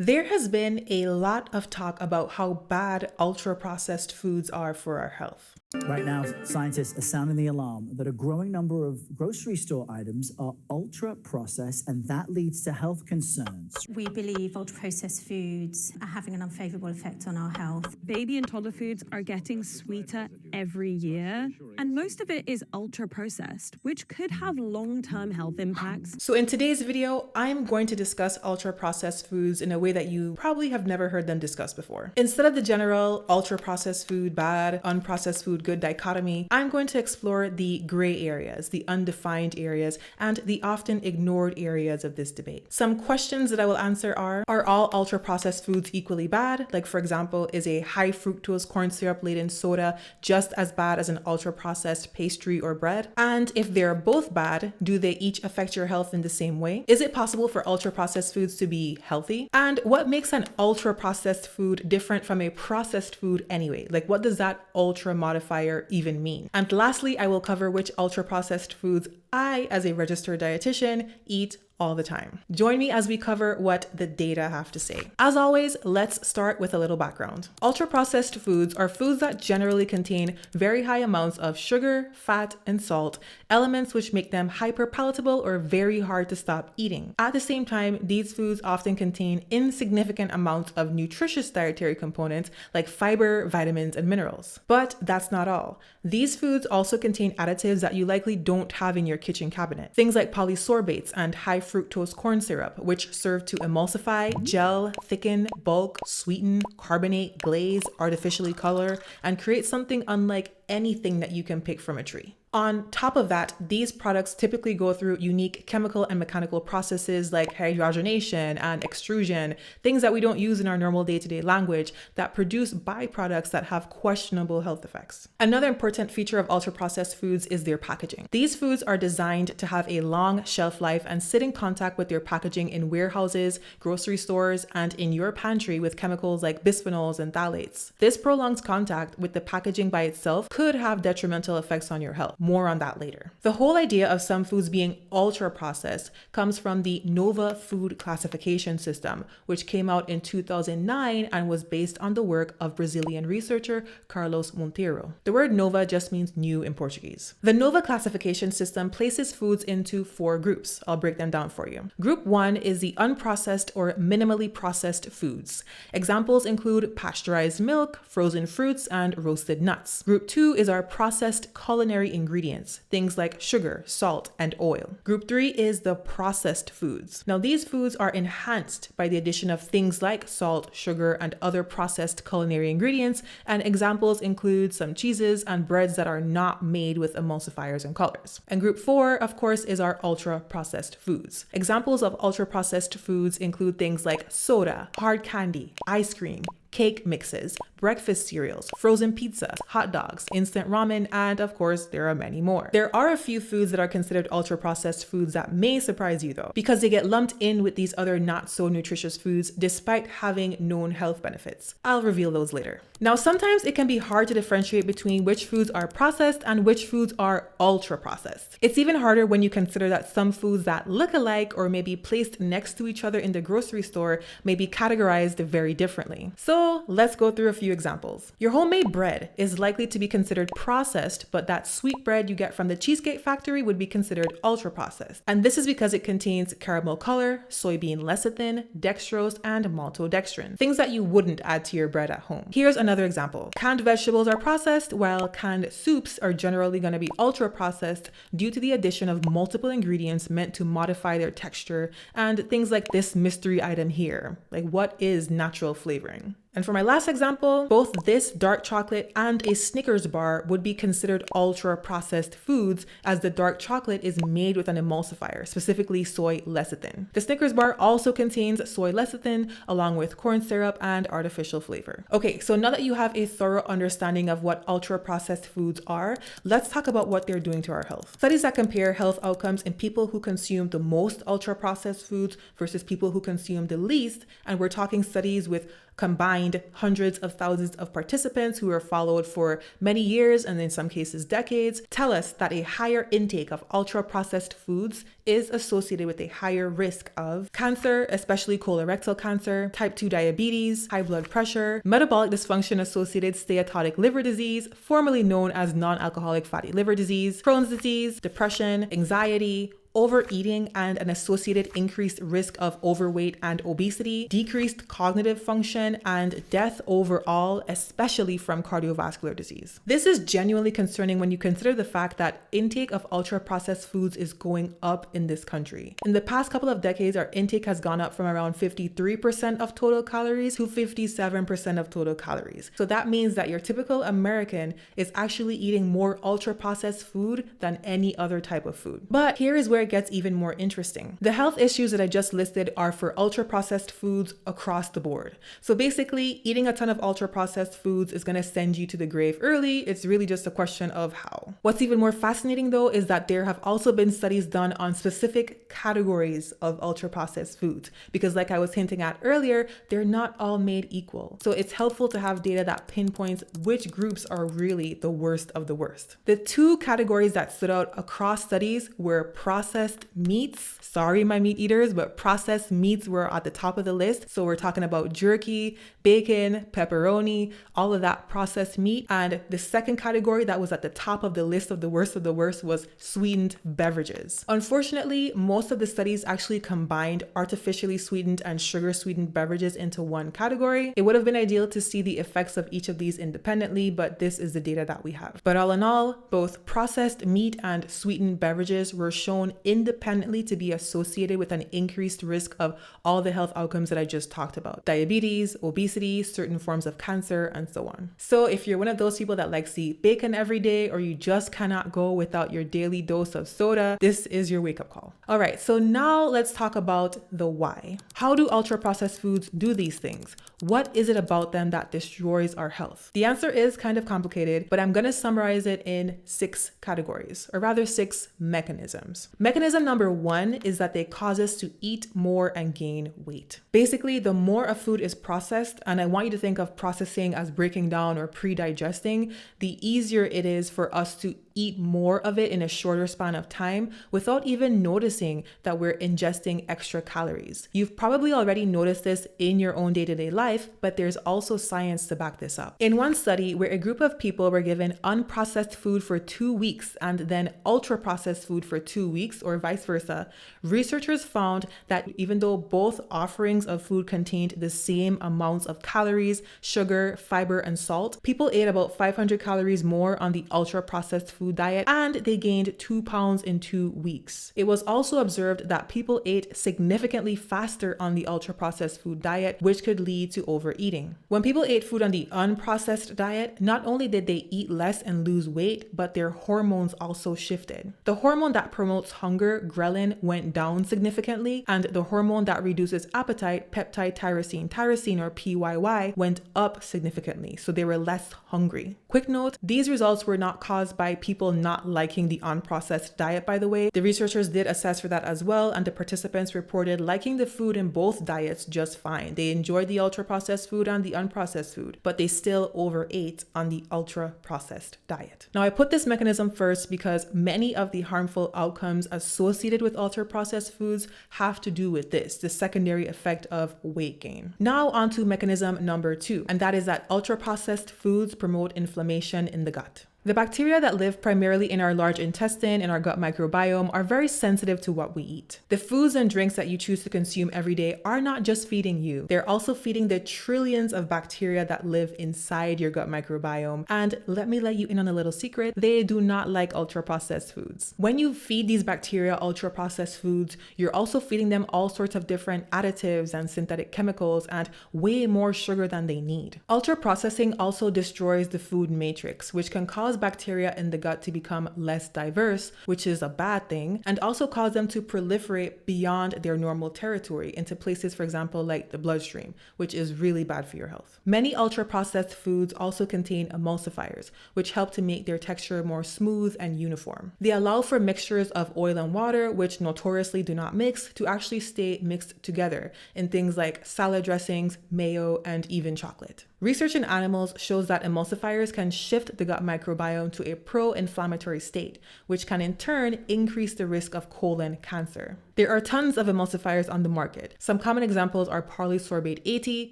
There has been a lot of talk about how bad ultra-processed foods are for our health. Right now, scientists are sounding the alarm that a growing number of grocery store items are ultra-processed, and that leads to health concerns. We believe ultra-processed foods are having an unfavorable effect on our health. Baby and toddler foods are getting sweeter every year, and most of it is ultra-processed, which could have long-term health impacts. So in today's video, I'm going to discuss ultra-processed foods in a way that you probably have never heard them discussed before. Instead of the general ultra-processed food bad, unprocessed food good dichotomy, I'm going to explore the gray areas, the undefined areas, and the often ignored areas of this debate. Some questions that I will answer are all ultra-processed foods equally bad? Like, for example, is a high fructose corn syrup laden soda just as bad as an ultra-processed pastry or bread? And if they're both bad, do they each affect your health in the same way? Is it possible for ultra-processed foods to be healthy? And what makes an ultra-processed food different from a processed food anyway? Like, what does that ultra-modifier even mean? And lastly, I will cover which ultra-processed foods I, as a registered dietitian, eat all the time. Join me as we cover what the data have to say. As always, let's start with a little background. Ultra-processed foods are foods that generally contain very high amounts of sugar, fat, and salt, elements which make them hyper-palatable or very hard to stop eating. At the same time, these foods often contain insignificant amounts of nutritious dietary components like fiber, vitamins, and minerals. But that's not all. These foods also contain additives that you likely don't have in your kitchen cabinet. Things like polysorbates and high fructose corn syrup, which serve to emulsify, gel, thicken, bulk, sweeten, carbonate, glaze, artificially color, and create something unlike anything that you can pick from a tree. On top of that, these products typically go through unique chemical and mechanical processes like hydrogenation and extrusion, things that we don't use in our normal day-to-day language that produce byproducts that have questionable health effects. Another important feature of ultra-processed foods is their packaging. These foods are designed to have a long shelf life and sit in contact with their packaging in warehouses, grocery stores, and in your pantry with chemicals like bisphenols and phthalates. This prolonged contact with the packaging by itself could have detrimental effects on your health. More on that later. The whole idea of some foods being ultra-processed comes from the Nova food classification system, which came out in 2009 and was based on the work of Brazilian researcher Carlos Monteiro. The word Nova just means new in Portuguese. The Nova classification system places foods into 4 groups. I'll break them down for you. Group 1 is the unprocessed or minimally processed foods. Examples include pasteurized milk, frozen fruits, and roasted nuts. Group 2 is our processed culinary ingredients, things like sugar, salt, and oil. Group 3 is the processed foods. Now, these foods are enhanced by the addition of things like salt, sugar, and other processed culinary ingredients, and examples include some cheeses and breads that are not made with emulsifiers and colors. And group 4, of course, is our ultra-processed foods. Examples of ultra-processed foods include things like soda, hard candy, ice cream, cake mixes, breakfast cereals, frozen pizza, hot dogs, instant ramen, and of course, there are many more. There are a few foods that are considered ultra-processed foods that may surprise you though, because they get lumped in with these other not so nutritious foods despite having known health benefits. I'll reveal those later. Now, sometimes it can be hard to differentiate between which foods are processed and which foods are ultra-processed. It's even harder when you consider that some foods that look alike or may be placed next to each other in the grocery store may be categorized very differently. So let's go through a few examples. Your homemade bread is likely to be considered processed, but that sweet bread you get from the Cheesecake Factory would be considered ultra-processed. And this is because it contains caramel color, soybean lecithin, dextrose, and maltodextrin, things that you wouldn't add to your bread at home. Here's another example. Canned vegetables are processed, while canned soups are generally going to be ultra-processed due to the addition of multiple ingredients meant to modify their texture, and things like this mystery item here. Like, what is natural flavoring? And for my last example, both this dark chocolate and a Snickers bar would be considered ultra-processed foods, as the dark chocolate is made with an emulsifier, specifically soy lecithin. The Snickers bar also contains soy lecithin along with corn syrup and artificial flavor. Okay, so now that you have a thorough understanding of what ultra-processed foods are, let's talk about what they're doing to our health. Studies that compare health outcomes in people who consume the most ultra-processed foods versus people who consume the least, and we're talking studies with combined behind hundreds of thousands of participants who were followed for many years and in some cases decades, tell us that a higher intake of ultra-processed foods is associated with a higher risk of cancer, especially colorectal cancer, type 2 diabetes, high blood pressure, metabolic dysfunction-associated steatotic liver disease, formerly known as non-alcoholic fatty liver disease, Crohn's disease, depression, anxiety, overeating and an associated increased risk of overweight and obesity, decreased cognitive function, and death overall, especially from cardiovascular disease. This is genuinely concerning when you consider the fact that intake of ultra-processed foods is going up in this country. In the past couple of decades, our intake has gone up from around 53% of total calories to 57% of total calories. So that means that your typical American is actually eating more ultra-processed food than any other type of food. But here is where it gets even more interesting. The health issues that I just listed are for ultra-processed foods across the board. So basically, eating a ton of ultra-processed foods is going to send you to the grave early. It's really just a question of how. What's even more fascinating though is that there have also been studies done on specific categories of ultra-processed foods, because like I was hinting at earlier, they're not all made equal. So it's helpful to have data that pinpoints which groups are really the worst of the worst. The two categories that stood out across studies were processed meats. Sorry, my meat eaters, but processed meats were at the top of the list. So we're talking about jerky, bacon, pepperoni, all of that processed meat. And the second category that was at the top of the list of the worst was sweetened beverages. Unfortunately, most of the studies actually combined artificially sweetened and sugar sweetened beverages into one category. It would have been ideal to see the effects of each of these independently, but this is the data that we have. But all in all, both processed meat and sweetened beverages were shown independently to be associated with an increased risk of all the health outcomes that I just talked about: diabetes, obesity, certain forms of cancer, and so on. So if you're one of those people that likes to eat bacon every day, or you just cannot go without your daily dose of soda, this is your wake-up call. All right, so now let's talk about the why. How do ultra-processed foods do these things? What is it about them that destroys our health? The answer is kind of complicated, but I'm going to summarize it in 6 categories, or rather 6 mechanisms. Mechanism number 1 is that they cause us to eat more and gain weight. Basically, the more a food is processed, and I want you to think of processing as breaking down or pre-digesting, the easier it is for us to eat more of it in a shorter span of time without even noticing that we're ingesting extra calories. You've probably already noticed this in your own day-to-day life, but there's also science to back this up. In one study where a group of people were given unprocessed food for 2 weeks and then ultra-processed food for 2 weeks, or vice versa, researchers found that even though both offerings of food contained the same amounts of calories, sugar, fiber, and salt, people ate about 500 calories more on the ultra-processed food diet, and they gained 2 pounds in 2 weeks. It was also observed that people ate significantly faster on the ultra-processed food diet, which could lead to overeating. When people ate food on the unprocessed diet, not only did they eat less and lose weight, but their hormones also shifted. The hormone that promotes hunger, ghrelin, went down significantly, and the hormone that reduces appetite, peptide tyrosine or PYY, went up significantly, so they were less hungry. Quick note, these results were not caused by people not liking the unprocessed diet, by the way. The researchers did assess for that as well, and the participants reported liking the food in both diets just fine. They enjoyed the ultra-processed food and the unprocessed food, but they still overate on the ultra-processed diet. Now, I put this mechanism first because many of the harmful outcomes associated with ultra-processed foods have to do with this, the secondary effect of weight gain. Now on to mechanism number 2, and that is that ultra-processed foods promote inflammation in the gut. The bacteria that live primarily in our large intestine and our gut microbiome are very sensitive to what we eat. The foods and drinks that you choose to consume every day are not just feeding you, they're also feeding the trillions of bacteria that live inside your gut microbiome. And let me let you in on a little secret, they do not like ultra-processed foods. When you feed these bacteria ultra-processed foods, you're also feeding them all sorts of different additives and synthetic chemicals and way more sugar than they need. Ultra-processing also destroys the food matrix, which can cause cause bacteria in the gut to become less diverse, which is a bad thing, and also cause them to proliferate beyond their normal territory into places, for example, like the bloodstream, which is really bad for your health. Many ultra-processed foods also contain emulsifiers, which help to make their texture more smooth and uniform. They allow for mixtures of oil and water, which notoriously do not mix, to actually stay mixed together in things like salad dressings, mayo, and even chocolate. Research in animals shows that emulsifiers can shift the gut microbiome to a pro-inflammatory state, which can in turn increase the risk of colon cancer. There are tons of emulsifiers on the market. Some common examples are polysorbate 80,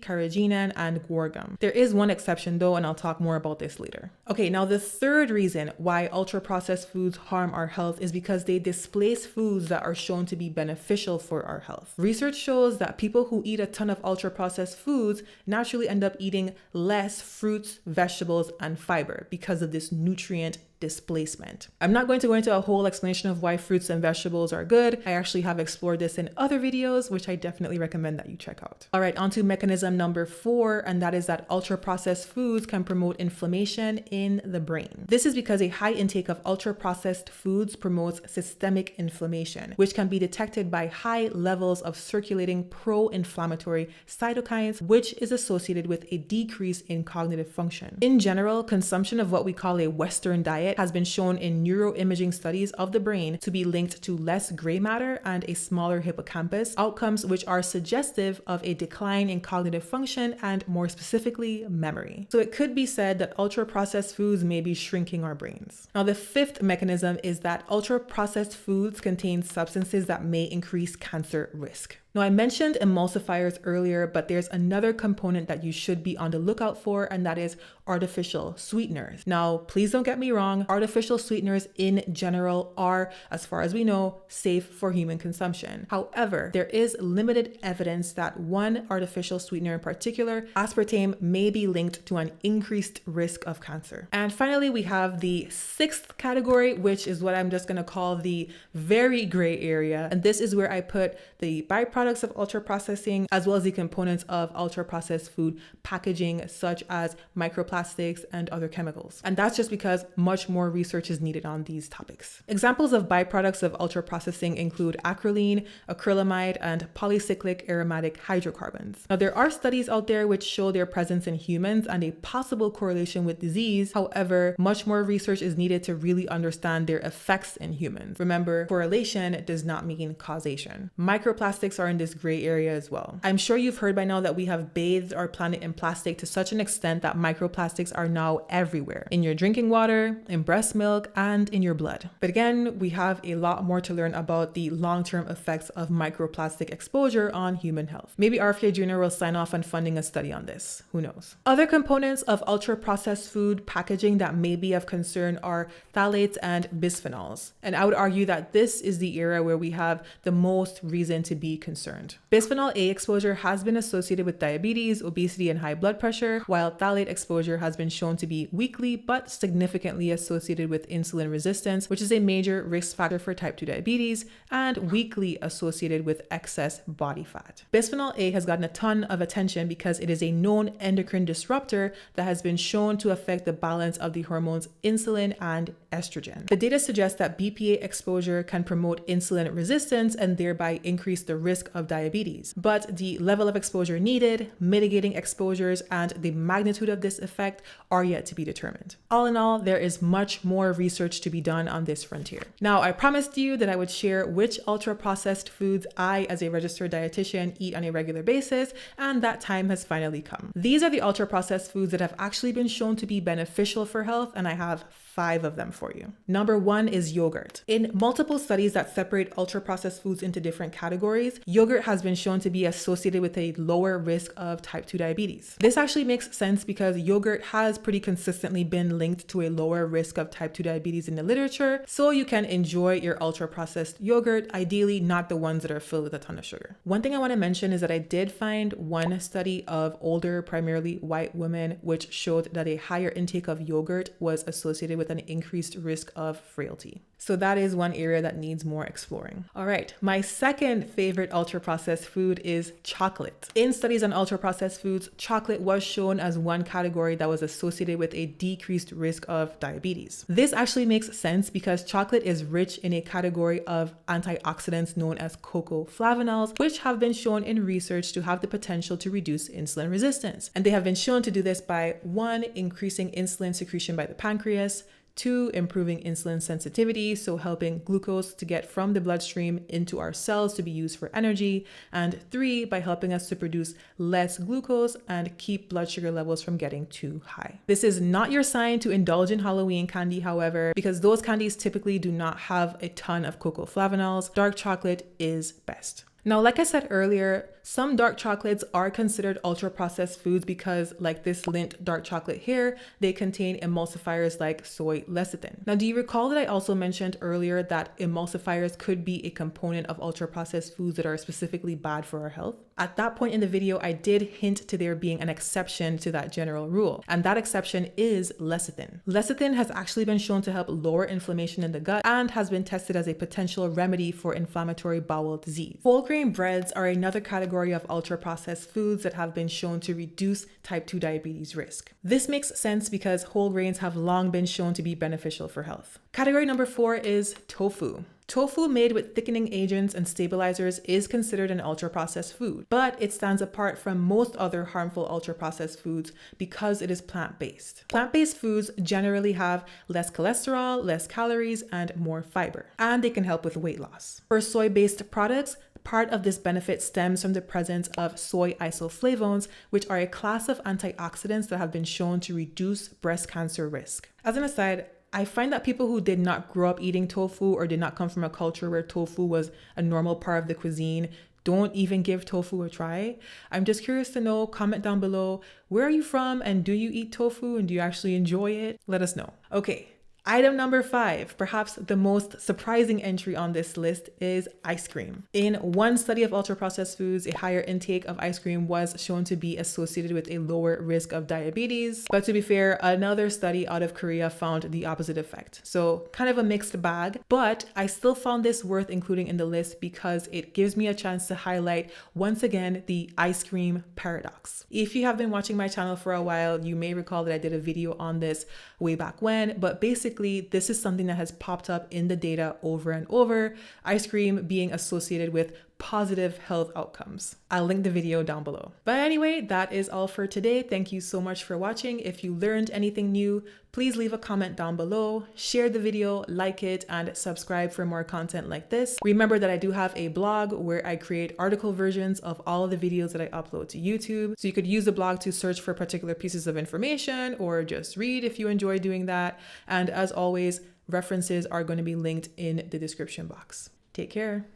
carrageenan, and guar gum. There is one exception though, and I'll talk more about this later. Okay, now the third reason why ultra-processed foods harm our health is because they displace foods that are shown to be beneficial for our health. Research shows that people who eat a ton of ultra-processed foods naturally end up eating less fruits, vegetables, and fiber because of this nutrient displacement. I'm not going to go into a whole explanation of why fruits and vegetables are good. I actually have explored this in other videos, which I definitely recommend that you check out. All right, on to mechanism number 4, and that is that ultra-processed foods can promote inflammation in the brain. This is because a high intake of ultra-processed foods promotes systemic inflammation, which can be detected by high levels of circulating pro-inflammatory cytokines, which is associated with a decrease in cognitive function. In general, consumption of what we call a Western diet has been shown in neuroimaging studies of the brain to be linked to less gray matter and a smaller hippocampus, outcomes which are suggestive of a decline in cognitive function and more specifically memory. So it could be said that ultra-processed foods may be shrinking our brains. Now the fifth mechanism is that ultra-processed foods contain substances that may increase cancer risk. Now, I mentioned emulsifiers earlier, but there's another component that you should be on the lookout for, and that is artificial sweeteners. Now, please don't get me wrong, artificial sweeteners in general are, as far as we know, safe for human consumption. However, there is limited evidence that one artificial sweetener in particular, aspartame, may be linked to an increased risk of cancer. And finally, we have the sixth category, which is what I'm just going to call the very gray area. And this is where I put the byproducts of ultra processing, as well as the components of ultra processed food packaging, such as microplastics and other chemicals. And that's just because much more research is needed on these topics. Examples of byproducts of ultra processing include acrolein, acrylamide, and polycyclic aromatic hydrocarbons. Now, there are studies out there which show their presence in humans and a possible correlation with disease. However, much more research is needed to really understand their effects in humans. Remember, correlation does not mean causation. Microplastics are in this gray area as well. I'm sure you've heard by now that we have bathed our planet in plastic to such an extent that microplastics are now everywhere, in your drinking water, in breast milk, and in your blood. But again, we have a lot more to learn about the long-term effects of microplastic exposure on human health. Maybe RFK Jr. will sign off on funding a study on this. Who knows? Other components of ultra-processed food packaging that may be of concern are phthalates and bisphenols. And I would argue that this is the area where we have the most reason to be concerned. Bisphenol A exposure has been associated with diabetes, obesity, and high blood pressure, while phthalate exposure has been shown to be weakly but significantly associated with insulin resistance, which is a major risk factor for type 2 diabetes, and weakly associated with excess body fat. Bisphenol A has gotten a ton of attention because it is a known endocrine disruptor that has been shown to affect the balance of the hormones insulin and estrogen. The data suggests that BPA exposure can promote insulin resistance and thereby increase the risk of diabetes. But the level of exposure needed, mitigating exposures, and the magnitude of this effect are yet to be determined. All in all, there is much more research to be done on this frontier. Now, I promised you that I would share which ultra-processed foods I, as a registered dietitian, eat on a regular basis, and that time has finally come. These are the ultra-processed foods that have actually been shown to be beneficial for health, and I have 5 of them for you. Number 1 is yogurt. In multiple studies that separate ultra-processed foods into different categories, yogurt has been shown to be associated with a lower risk of type 2 diabetes. This actually makes sense because yogurt has pretty consistently been linked to a lower risk of type 2 diabetes in the literature, so you can enjoy your ultra-processed yogurt, ideally not the ones that are filled with a ton of sugar. One thing I want to mention is that I did find one study of older, primarily white women, which showed that a higher intake of yogurt was associated with an increased risk of frailty. So that is one area that needs more exploring. All right, my second favorite ultra ultra-processed food is chocolate. In studies on ultra-processed foods, chocolate was shown as one category that was associated with a decreased risk of diabetes. This actually makes sense because chocolate is rich in a category of antioxidants known as cocoa flavonols, which have been shown in research to have the potential to reduce insulin resistance. And they have been shown to do this by 1, increasing insulin secretion by the pancreas, 2, improving insulin sensitivity, so helping glucose to get from the bloodstream into our cells to be used for energy, and 3, by helping us to produce less glucose and keep blood sugar levels from getting too high. This is not your sign to indulge in Halloween candy, however, because those candies typically do not have a ton of cocoa flavonols. Dark chocolate is best. Now, like I said earlier, some dark chocolates are considered ultra-processed foods because, like this Lindt dark chocolate here, they contain emulsifiers like soy lecithin. Now, do you recall that I also mentioned earlier that emulsifiers could be a component of ultra-processed foods that are specifically bad for our health? At that point in the video, I did hint to there being an exception to that general rule, and that exception is lecithin. Lecithin has actually been shown to help lower inflammation in the gut and has been tested as a potential remedy for inflammatory bowel disease. Whole grain breads are another category of ultra-processed foods that have been shown to reduce type 2 diabetes risk. This makes sense because whole grains have long been shown to be beneficial for health. Category number 4 is tofu. Tofu made with thickening agents and stabilizers is considered an ultra-processed food, but it stands apart from most other harmful ultra-processed foods because it is plant-based. Plant-based foods generally have less cholesterol, less calories, and more fiber, and they can help with weight loss. For soy-based products, part of this benefit stems from the presence of soy isoflavones, which are a class of antioxidants that have been shown to reduce breast cancer risk. As an aside, I find that people who did not grow up eating tofu or did not come from a culture where tofu was a normal part of the cuisine don't even give tofu a try. I'm just curious to know, comment down below, where are you from and do you eat tofu and do you actually enjoy it? Let us know. Okay. Item number 5, perhaps the most surprising entry on this list, is ice cream. In one study of ultra-processed foods, a higher intake of ice cream was shown to be associated with a lower risk of diabetes. But to be fair, another study out of Korea found the opposite effect. So kind of a mixed bag, but I still found this worth including in the list because it gives me a chance to highlight once again the ice cream paradox. If you have been watching my channel for a while, you may recall that I did a video on this way back when, but basically this is something that has popped up in the data over and over, ice cream being associated with positive health outcomes. I'll link the video down below. But anyway, that is all for today. Thank you so much for watching. If you learned anything new, please leave a comment down below, share the video, like it, and subscribe for more content like this. Remember that I do have a blog where I create article versions of all of the videos that I upload to YouTube. So you could use the blog to search for particular pieces of information or just read if you enjoy doing that. And as always, references are going to be linked in the description box. Take care.